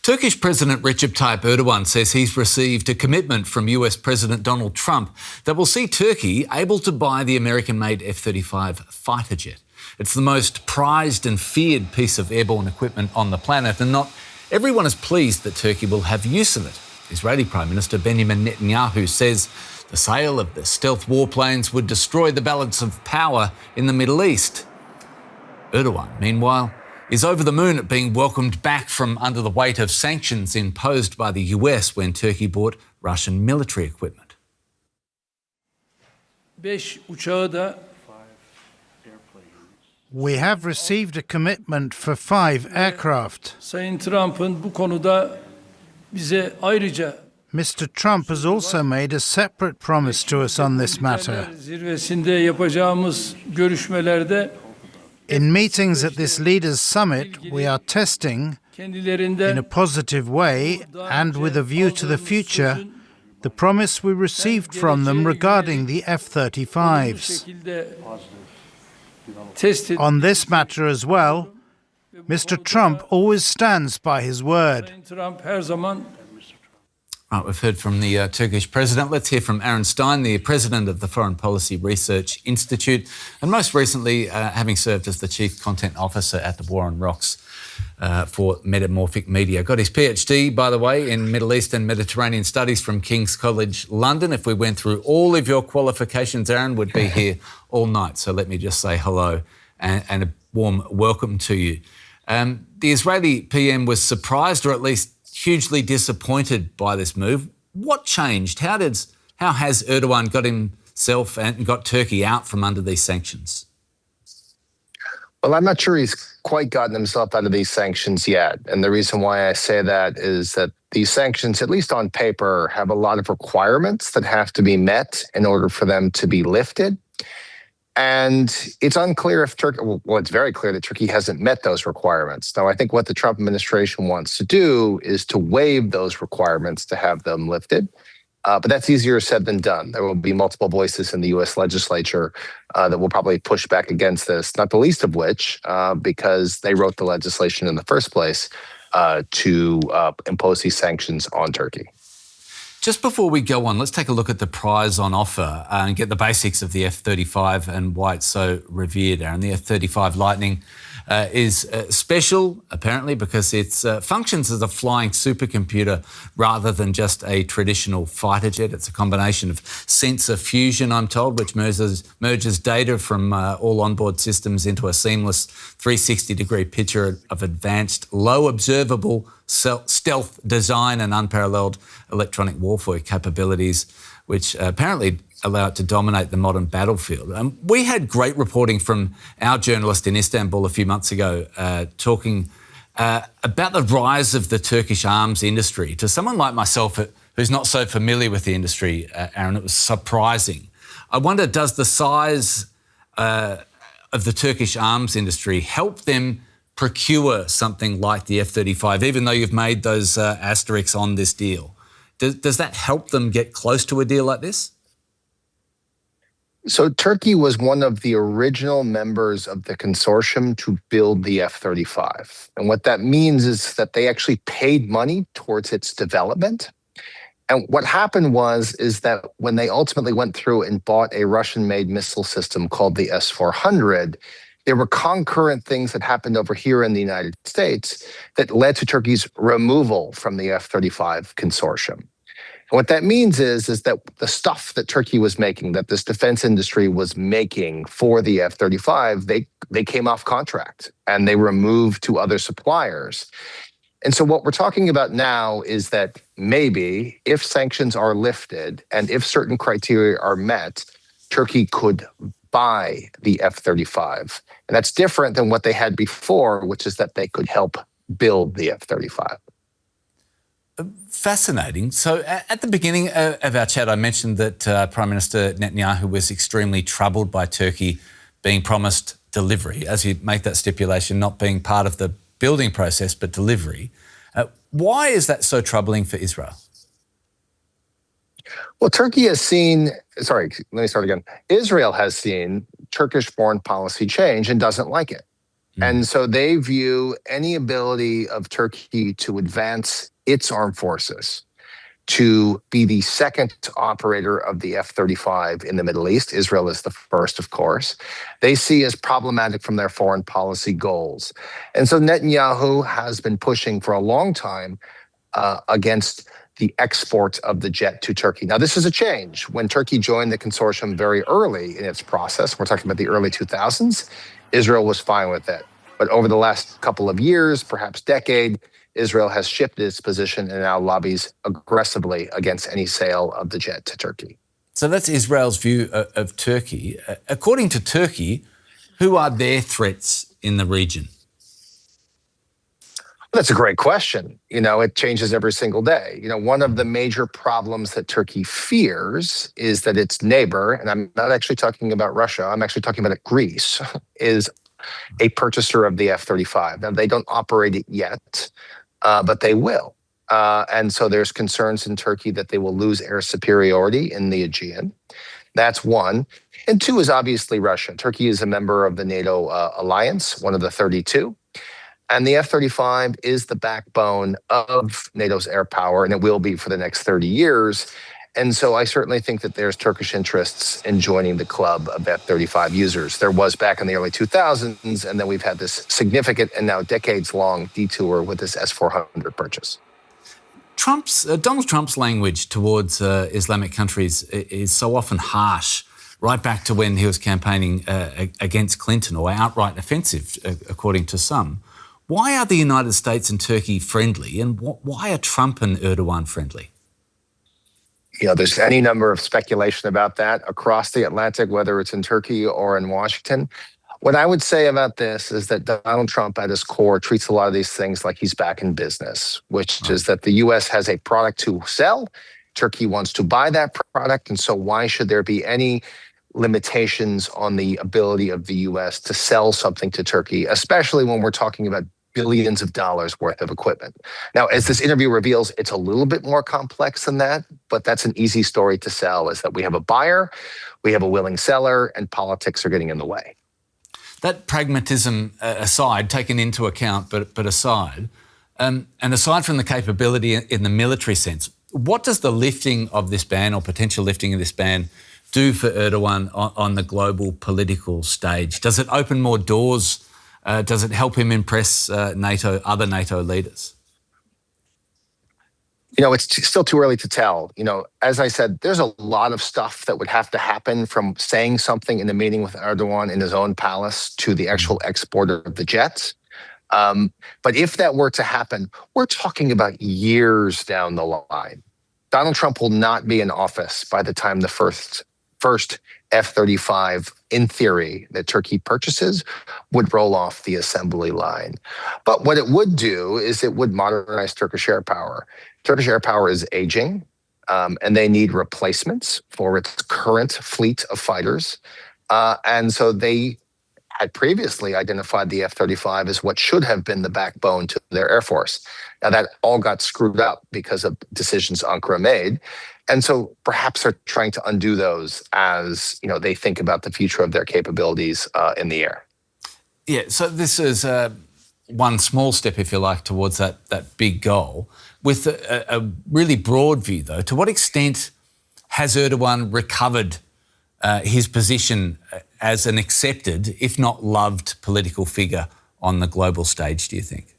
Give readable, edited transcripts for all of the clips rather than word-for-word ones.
Turkish President Recep Tayyip Erdoğan says he's received a commitment from US President Donald Trump that will see Turkey able to buy the American-made F-35 fighter jet. It's the most prized and feared piece of airborne equipment on the planet, and not everyone is pleased that Turkey will have use of it. Israeli Prime Minister Benjamin Netanyahu says the sale of the stealth warplanes would destroy the balance of power in the Middle East. Erdogan, meanwhile, is over the moon at being welcomed back from under the weight of sanctions imposed by the US when Turkey bought Russian military equipment. We have received a commitment for 5 aircraft. Mr. Trump has also made a separate promise to us on this matter. In meetings at this leaders' summit, we are testing, in a positive way and with a view to the future, the promise we received from them regarding the F-35s. On this matter as well, Mr. Trump always stands by his word. Right, we've heard from the Turkish president. Let's hear from Aaron Stein, the president of the Foreign Policy Research Institute, and most recently having served as the chief content officer at the War on Rocks for Metamorphic Media. Got his PhD, by the way, in Middle East and Mediterranean Studies from King's College London. If we went through all of your qualifications, Aaron would be here all night. So let me just say hello and a warm welcome to you. The Israeli PM was surprised, or at least hugely disappointed by this move. What changed? How has Erdogan got himself and got Turkey out from under these sanctions? Well, I'm not sure he's quite gotten himself out of these sanctions yet. And the reason why I say that is that these sanctions, at least on paper, have a lot of requirements that have to be met in order for them to be lifted. And it's unclear if Turkey, well, it's very clear that Turkey hasn't met those requirements. Now, I think what the Trump administration wants to do is to waive those requirements to have them lifted. But that's easier said than done. There will be multiple voices in the U.S. legislature that will probably push back against this, not the least of which, because they wrote the legislation in the first place to impose these sanctions on Turkey. Just before we go on, let's take a look at the prize on offer and get the basics of the F-35 and why it's so revered, Aaron. The F-35 Lightning is special, apparently, because it functions as a flying supercomputer rather than just a traditional fighter jet. It's a combination of sensor fusion, I'm told, which merges data from all onboard systems into a seamless 360-degree picture of advanced, low-observable stealth design and unparalleled electronic warfare capabilities, which apparently allow it to dominate the modern battlefield. We had great reporting from our journalist in Istanbul a few months ago talking about the rise of the Turkish arms industry. To someone like myself who's not so familiar with the industry, Aaron, it was surprising. I wonder, does the size of the Turkish arms industry help them procure something like the F-35, even though you've made those asterisks on this deal? Does that help them get close to a deal like this? So Turkey was one of the original members of the consortium to build the F-35. And what that means is that they actually paid money towards its development. And what happened is that when they ultimately went through and bought a Russian-made missile system called the S-400, there were concurrent things that happened over here in the United States that led to Turkey's removal from the F-35 consortium. And what that means is that the stuff that Turkey was making, that this defense industry was making for the F-35, they came off contract and they were moved to other suppliers. And so what we're talking about now is that maybe if sanctions are lifted and if certain criteria are met, Turkey could buy the F-35. And that's different than what they had before, which is that they could help build the F-35. Fascinating. So at the beginning of our chat, I mentioned that Prime Minister Netanyahu was extremely troubled by Turkey being promised delivery, as you make that stipulation, not being part of the building process, but delivery. Why is that so troubling for Israel? Well, Israel has seen Turkish foreign policy change and doesn't like it. And so they view any ability of Turkey to advance its armed forces, to be the second operator of the F-35 in the Middle East. Israel is the first, of course. They see as problematic from their foreign policy goals. And so Netanyahu has been pushing for a long time against the export of the jet to Turkey. Now, this is a change. When Turkey joined the consortium very early in its process, we're talking about the early 2000s, Israel was fine with it. But over the last couple of years, perhaps decade, Israel has shifted its position and now lobbies aggressively against any sale of the jet to Turkey. So that's Israel's view of Turkey. According to Turkey, who are their threats in the region? That's a great question. It changes every single day. One of the major problems that Turkey fears is that its neighbor, and I'm not actually talking about Russia, I'm actually talking about Greece, is a purchaser of the F-35. Now, they don't operate it yet, but they will. And so there's concerns in Turkey that they will lose air superiority in the Aegean. That's one. And two is obviously Russia. Turkey is a member of the NATO alliance, one of the 32. And the F-35 is the backbone of NATO's air power, and it will be for the next 30 years. And so I certainly think that there's Turkish interests in joining the club of F-35 users. There was back in the early 2000s, and then we've had this significant and now decades-long detour with this S-400 purchase. Donald Trump's language towards Islamic countries is so often harsh, right back to when he was campaigning against Clinton, or outright offensive, according to some. Why are the United States and Turkey friendly, and why are Trump and Erdogan friendly? There's any number of speculation about that across the Atlantic, whether it's in Turkey or in Washington. What I would say about this is that Donald Trump at his core treats a lot of these things like he's back in business, which is that the U.S. has a product to sell. Turkey wants to buy that product. And so why should there be any limitations on the ability of the U.S. to sell something to Turkey, especially when we're talking about billions of dollars worth of equipment? Now, as this interview reveals, it's a little bit more complex than that, but that's an easy story to sell, is that we have a buyer, we have a willing seller, and politics are getting in the way. That pragmatism aside, taken into account, but aside, and aside from the capability in the military sense, what does the lifting of this ban, or potential lifting of this ban, do for Erdogan on the global political stage? Does it open more doors? Does it help him impress other NATO leaders? It's still too early to tell. As I said, there's a lot of stuff that would have to happen, from saying something in the meeting with Erdogan in his own palace to the actual export of the jets. But if that were to happen, we're talking about years down the line. Donald Trump will not be in office by the time the first F-35, in theory, that Turkey purchases would roll off the assembly line. But what it would do is it would modernize Turkish air power. Turkish air power is aging, and they need replacements for its current fleet of fighters. And so they had previously identified the F-35 as what should have been the backbone to their air force. Now, that all got screwed up because of decisions Ankara made. And so perhaps they're trying to undo those as they think about the future of their capabilities in the air. Yeah, so this is one small step, if you like, towards that big goal. With a really broad view, though, to what extent has Erdogan recovered his position as an accepted, if not loved, political figure on the global stage, do you think?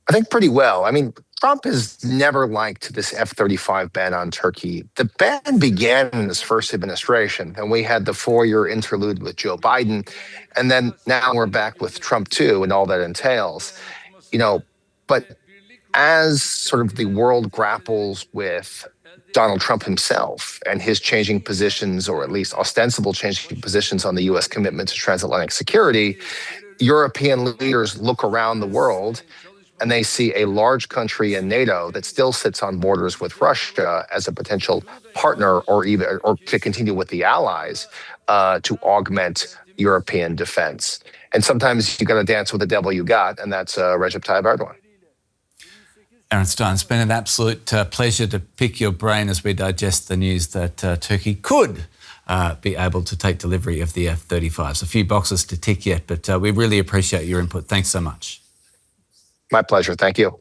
I think pretty well. I mean, Trump has never liked this F-35 ban on Turkey. The ban began in his first administration, and we had the 4-year interlude with Joe Biden, and then now we're back with Trump too, and all that entails. But as sort of the world grapples with Donald Trump himself and his changing positions, or at least ostensible changing positions, on the U.S. commitment to transatlantic security, European leaders look around the world and they see a large country in NATO that still sits on borders with Russia as a potential partner, or to continue with the allies to augment European defense. And sometimes you got to dance with the devil you got, and that's Recep Tayyip Erdoğan. Aaron Stein, it's been an absolute pleasure to pick your brain as we digest the news that Turkey could be able to take delivery of the F-35s. A few boxes to tick yet, but we really appreciate your input. Thanks so much. My pleasure. Thank you.